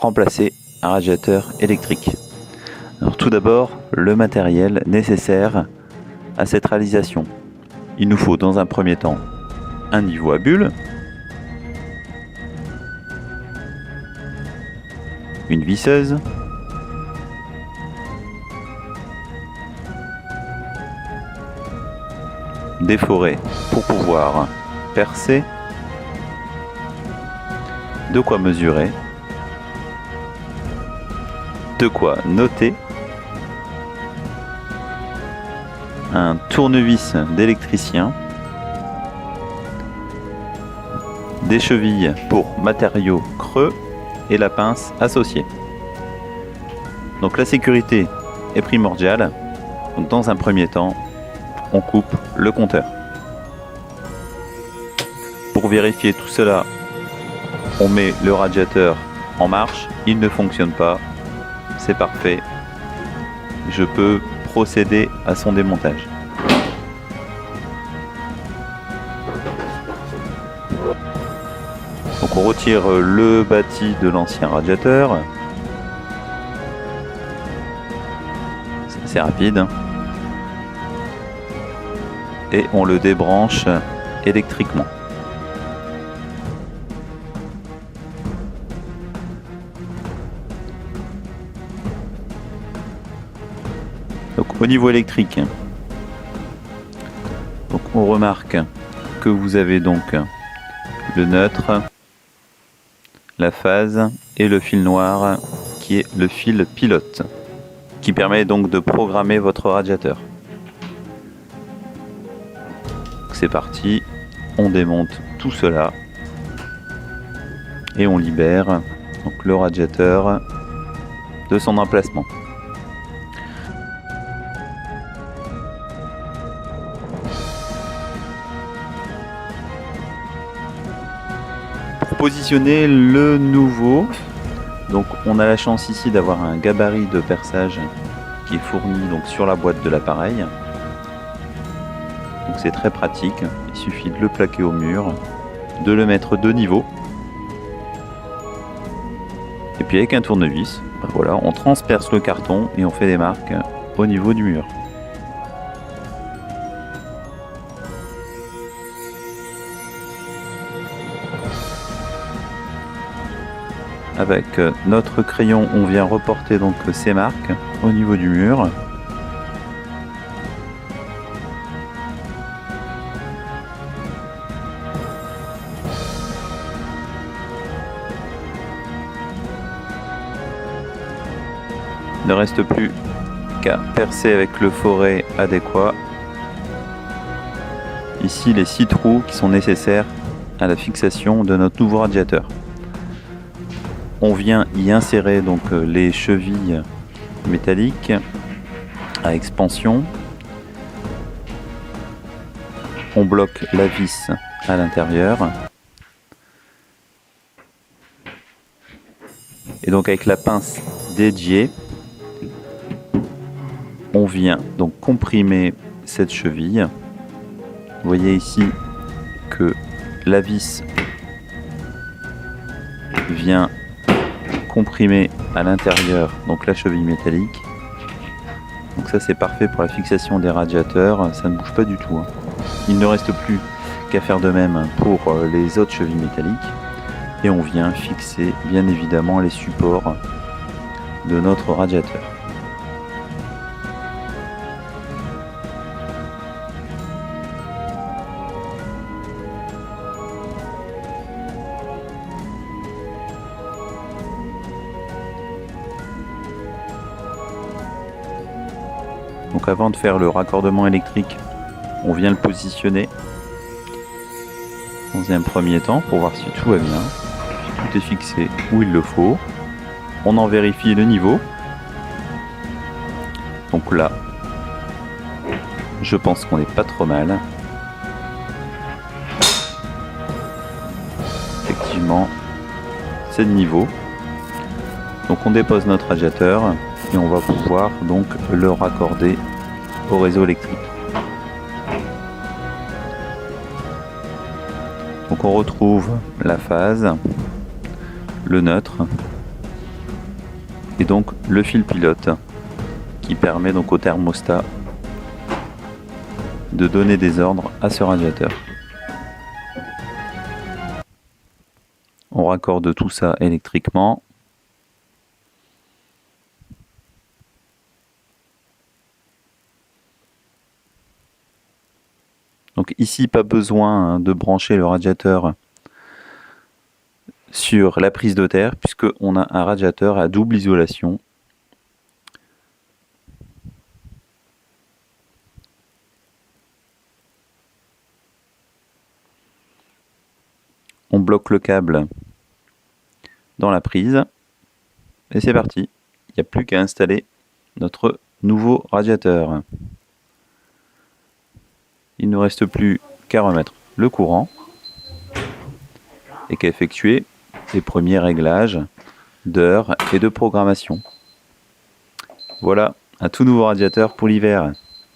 remplacer un radiateur électrique. Alors tout d'abord, le matériel nécessaire à cette réalisation. Il nous faut dans un premier temps un niveau à bulles, une visseuse, des forêts pour pouvoir percer, de quoi mesurer, de quoi noter, un tournevis d'électricien, des chevilles pour matériaux creux et la pince associée. Donc la sécurité est primordiale. Donc dans un premier temps, on coupe le compteur. Pour vérifier tout cela, on met le radiateur en marche. Il ne fonctionne pas. C'est parfait. Je peux procéder à son démontage. Donc on retire le bâti de l'ancien radiateur. C'est assez rapide. Et on le débranche électriquement. Donc au niveau électrique, donc on remarque que vous avez donc le neutre, la phase et le fil noir qui est le fil pilote, qui permet donc de programmer votre radiateur. C'est parti, on démonte tout cela et on libère donc le radiateur de son emplacement. Pour positionner le nouveau, donc on a la chance ici d'avoir un gabarit de perçage qui est fourni donc sur la boîte de l'appareil. Donc c'est très pratique, il suffit de le plaquer au mur, de le mettre de niveau. Et puis avec un tournevis, voilà, on transperce le carton et on fait des marques au niveau du mur. Avec notre crayon, on vient reporter donc ces marques au niveau du mur. Il ne reste plus qu'à percer avec le forêt adéquat. Ici, les 6 trous qui sont nécessaires à la fixation de notre nouveau radiateur. On vient y insérer donc les chevilles métalliques à expansion. On bloque la vis à l'intérieur. Et donc avec la pince dédiée, on vient donc comprimer cette cheville. Vous voyez ici que la vis vient comprimer à l'intérieur donc la cheville métallique. Donc ça c'est parfait pour la fixation des radiateurs, ça ne bouge pas du tout, hein. Il ne reste plus qu'à faire de même pour les autres chevilles métalliques et on vient fixer bien évidemment les supports de notre radiateur. Donc avant de faire le raccordement électrique, on vient le positionner dans un premier temps pour voir si tout va bien. Tout est fixé où il le faut. On en vérifie le niveau. Donc là, je pense qu'on n'est pas trop mal. Effectivement, c'est le niveau. Donc on dépose notre radiateur et on va pouvoir donc le raccorder au réseau électrique. Donc on retrouve la phase, le neutre, et donc le fil pilote qui permet donc au thermostat de donner des ordres à ce radiateur. On raccorde tout ça électriquement. Donc ici, pas besoin de brancher le radiateur sur la prise de terre puisqu'on a un radiateur à double isolation. On bloque le câble dans la prise et c'est parti. Il n'y a plus qu'à installer notre nouveau radiateur. Il ne reste plus qu'à remettre le courant et qu'à effectuer les premiers réglages d'heures et de programmation. Voilà, un tout nouveau radiateur pour l'hiver.